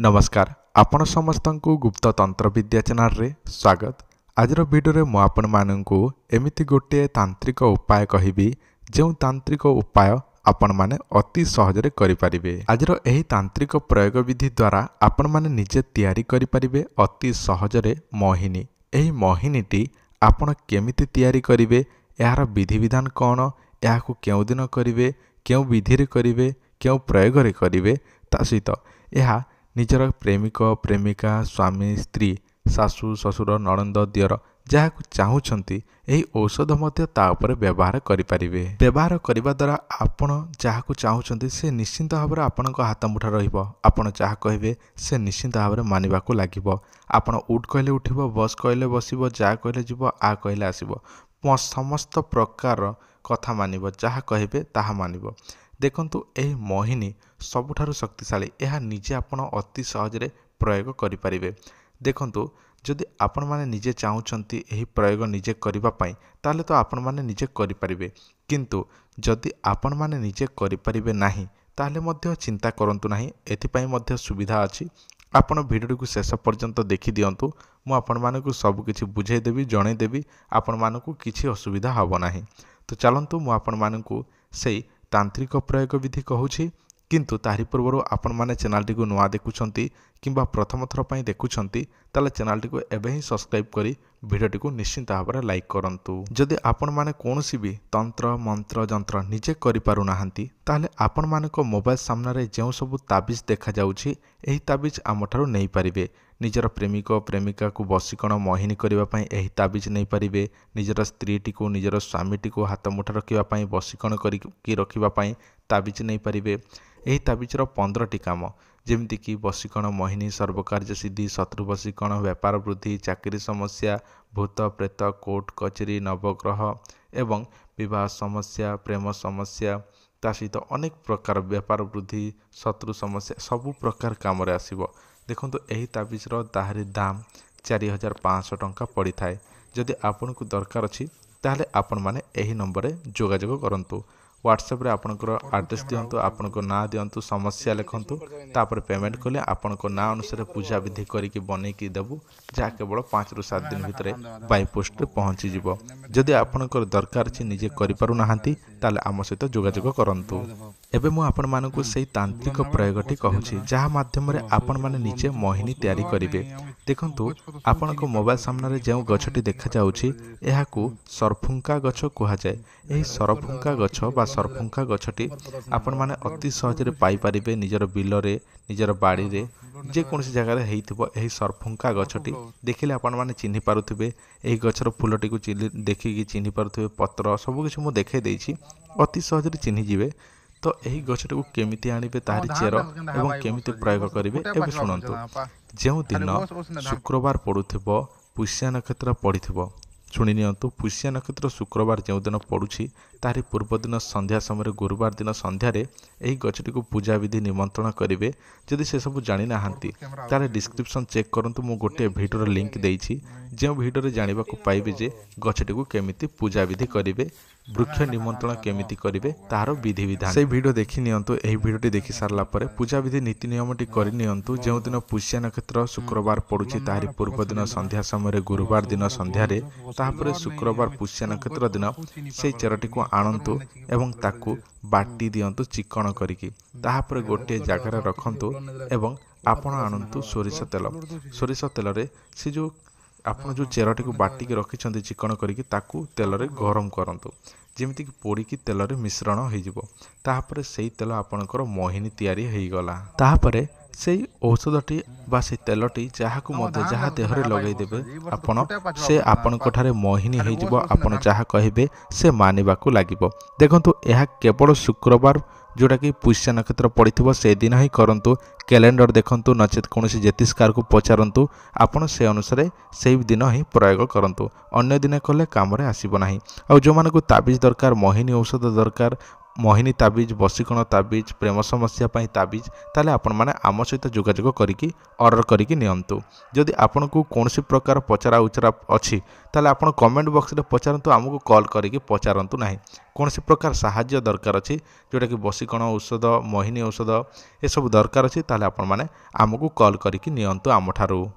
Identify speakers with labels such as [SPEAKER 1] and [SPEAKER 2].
[SPEAKER 1] नमस्कार आपण समस्तंकु गुप्त तंत्र विद्या चैनल रे स्वागत। आज वीडियो रे मु आपण माननकु एमिति गोटे तांत्रिक उपाय कहिबी जो तांत्रिक उपाय आपण माने अति सहज रे करि परिबे। आज एही तांत्रिक प्रयोग विधि द्वारा आपण माने निजे तयारी करि परिबे अति सहज रे मोहिनी। एही मोहिनीटी आपण केमिति तयारी करिवे, यार विधि विधान कोन, याकु केउ दिन करिवे, केउ विधि रे करिवे, केउ प्रयोग रे करिवे, ता सहित यह निजर प्रेमिक प्रेमिका स्वामी स्त्री सासु ससुर नणंद दियर जहाँ चाहूँगी यही औषध मध्य ता उपरे व्यवहार करिपारिबे। व्यवहार करने द्वारा आपण जहाँ चाहूँगी से निश्चिंत भाव में आपण हाथ मुठा रहिबो। आपण जहाँ कहे से निश्चिंत भाव में मानिबाकू लागिबो। आपण उठ कहले उठिबो, बस कहले बसिबो, जा कहले जिवो, आ कहले आसिबो, समस्त प्रकार कथा मानिबो, जहाँ कहे ताहा मानिबो। देखंतु एही मोहिनी सबुठारु शक्तिशाली, यह निजे आपण अति सहजरे प्रयोग करिपारिबे। देखंतु जदि आपण माने निजे चाहूँचंती एही प्रयोग निजे करिबा पई ताले तो आपण माने निजे करिपारिबे, किंतु जदि आपण माने निजे करिपारिबे नाही ताले मध्य चिंता करंतु नाही। एथिपई मध्य सुविधा अछि। आपण वीडियो को शेष पर्यंत देखि दियंतु, मु आपण मानकु सब किछि बुझाई देबी, जणै देबी, आपण मानकु किछि असुविधा हबो नाही। तो चलंतु मु आपण मानकु सेई तांत्रिक प्रयोग विधि कहूछि, किंतु तारि पूर्व आपण माने चैनल टी को नुआ देखुछंती किंबा प्रथम थर पई देखुछंती ताले चैनल टी को एबे ही सब्सक्राइब करी वीडियो टी को निश्चित भाव में लाइक करंतु। जदि आपण माने कोनोसी भी तंत्र मंत्र जंत्र निजे करि पारु नाहंती ताले आपण मानको मोबाइल सामने रे जेउ सब ताबिज देखा जाउछि एही ताबिज आमठारु नै परिबे। निजर प्रेमिक प्रेमिका को वशीकरण मोहिनी करबा पई एही ताबिज नै परिबे। निजर स्त्री टी को निजर स्वामी टी को हाथ मुठा रखिबा पई वशीकरण करी रखिबा पई ताबिज नै परिबे। एही ताबिजर 15टी काम जेमती कि वशीकरण मोहिनी, सर्वकार्य सिद्धि, शत्रु वशीकरण, व्यापार वृद्धि, चाकरी समस्या, भूत प्रेत, कोर्ट कचेरी, नवग्रह एवं विवाह समस्या, प्रेम समस्या, ता सहित अनेक प्रकार व्यापार वृद्धि, शत्रु समस्या सबु प्रकार काम रे आसीबो। देखंतु एही ताबिजर ताहारी दाम 4500 टंका पड़ी थाए। जदि आपन को दरकार अछि ताहले आपण माने एही नंबर रे जोगाजोग करंतु। व्हाट्सएप रे आपनकर एड्रेस दियंतु, आपनको ना दियंतु, समस्या लिखंतु, तापर पेमेंट कले आपनको ना अनुसार पूजा विधि करिकि बनेकी देबु, जा केवल 5 रु 7 दिन भितरे बाय पोस्ट रे पहुंची जिवो। जदि आपनकर दरकार छी निजे करि पारु नाहंती ताले आम सहित जोगाजोग करंतु। एबे मु आपण मानकु सेही तांत्रिक प्रयोगटी कहूछि जहा माध्यम रे आपण माने निजे मोहिनी तयारी करिवे। देखंतु आपनको मोबाइल सामने रे जेउ गछटी देखा जाउछि एहाकू सरफुंका गछ कुहा जाय। एही सरफुंका गछ बा सरफुंका गछटी आपण माने अति सहज रे पाई परिबे। निजर बिल रे, निजर बाड़ी रे, जे कोनसी जगह रे हेइथिबो एही सरफुंका गछटी देखिले आपण माने चिन्हि पारुथिबे। एही गछर फुलटी को देखिकि चिन्हि पारुथिबे, पत्र सब किछ मु देखाई देइछि, अति सहज रे चिन्हि जिवे। तो एही गछटी को केमिति आनिबे, ताहारी चेर एवं केमिति प्रयोग करिवे एबे सुनंतु। जेउ दिन शुक्रवार पडुथिबो, पुष्य नक्षत्र पडिथिबो, शुणी नियंतु। पुष्य नक्षत्र शुक्रवार जो दिन पड़ुछि तारी पूर्व दिन संध्या समय गुरुवार दिन संध्यार यही गछटी को पूजा विधि निमंत्रण करेंगे। जदि से सब जानी नाहांती तारे डिस्क्रिप्शन चेक करंतु, मु गोटे वीडियो लिंक देइछि जो वीडियो रे जानिबा को पाइबे जे गछटी को केमिति पूजा विधि करिवे, वृक्ष निमंत्रण केमिति करिवे तार विधि विधान से वीडियो देखि नियंतु। एही वीडियोटी देखि सारला परे पूजा विधि नीति नियमटी करि नियंतु। जो दिन पुष्य नक्षत्र शुक्रवार पड़ुछि तारी पूर्व दिन संध्या समय गुरुवार दिन संध्यार तापर शुक्रवार पुष्य नक्षत्र दिन से चेरटी को आणंतु एवं ताकू बाटी दियंतु चिकण करिकि। ताहापर गोटे जगार रखंतु एवं आपण आणंतु सोरिष तेल। सोरिष तेल रे से जो आपण जो चेरटी को बाटी रखिछंती चिकण करिकि ताकू तेल रे गरम करंतु, जेमिति कि पोड़ी की तेल रे मिश्रण होई जिवो। ताहापर सेही तेल आपणकर मोहिनी तयारी हेई गला। ताहापर सेही औषधटी बा से तेलटी जहाकू मध्य जहा देहरे लगई देबे आपण से आपणको ठारे मोहिनी हेई जिवो। आपण जहा कहिबे से मानिबाकू लागिबो। देखंतु एहा केवल शुक्रवार जोटा कि पुष्य नक्षत्र पड़िथिबो से दिन ही करंतु। कैलेंडर देखंतु, नचेत कोनोसी ज्योतिषकार को पचारंतु, आपण से अनुसार से दिन ही प्रयोग करंतु। अन्य दिन कले काम रे आसीबो नाही। आ जो मानको ताबिज दरकार, मोहिनी औषध दरकार, मोहिनी ताबीज बसीकोण ताबीज प्रेम समस्या पाई ताबीज ताले आपण माने आम सहित जोगाजोग करिकी ऑर्डर करिकी नियंतु। जदि आपण को कोनोसी प्रकार पचरा उचरा अछि ताले आपण कमेंट बॉक्स रे पचारंतु, आमको कॉल करिकी पचारंतु नाही। कोनोसी प्रकार सहाय्य दरकार अछि जोटा कि बसीकोण औषध मोहिनी औषध ए सब दरकार अछि ताले आपण माने आमको कॉल करिकी नियंतु आम ठारू।